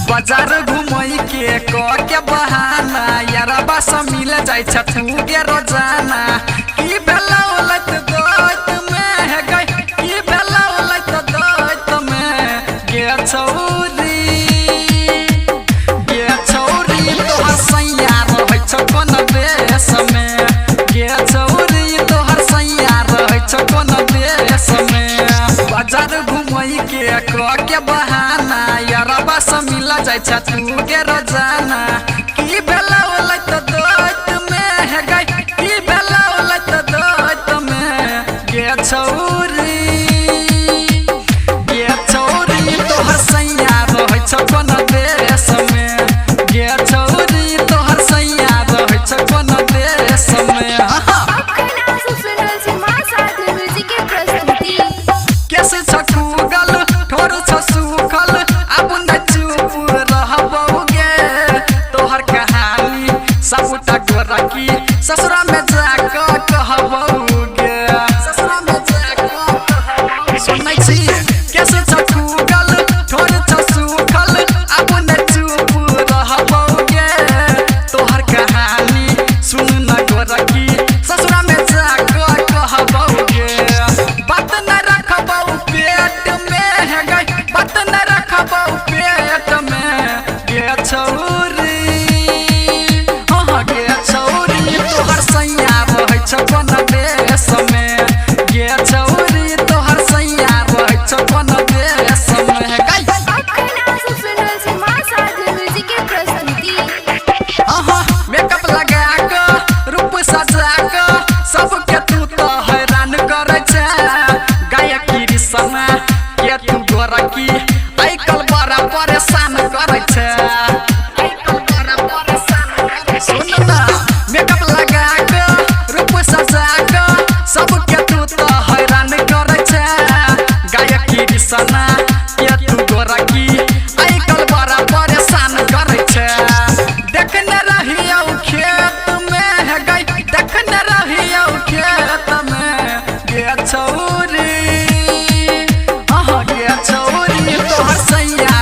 बाजार घुमई के बहाना यारबा से मिल जाय छथुगे रोजाना की बेला ओलत दोत में है गई की बेला ओलत दोत में गे छौरी तोहर सैया रहै छ कोन देश में गे छौरी तोहर सैया रहै छ कोन देश में बाजार घुमई के बहाना यारबा से मिल जाय छथुगे रोजाना की बेला ओलत दोत में है गई की बेला ओलत दोत में गे छौरी तोहर सैया रहै छ कोन देश में गे छौरी तोहर सैया रहै छ कोन देश में कैसे छ गूगल ठोर छ सुखल अब न चुप रहबोगे तोहर कहानी सबटा गोरकी ससुरा में जाके कहबोगे ससुरा में जाके सुनै छी कैसे छ गूगल ठोर छ सुखल अब न चुप रहबोगे तोहर कहानी सुन न गोरकी ससुरा में जाके कहबोगे बात न रखबो पेट में है गई बात न रखबो पेट में गे छौरी गे छौरी तोहर सैया रहै छ कोन देश में गे छौरी तोहर सैया रहै छ कोन देश में गई मेकअप लगा के रूप सजा के सबके तू तो हैरान करे छ गायकी रिसना के तू गोरकी आई कल बड़ा परेशान करे छ सुन ना मेकअप लगा के रूप सजा के सबके तू तो हैरान करे छ गायकी रिसना के तू गोरकी आई कल बड़ा परेशान करे छ देखने रहियो खेत में है गई देखने रहियो खेत में गे छौरी गे छौरी तोहर सैया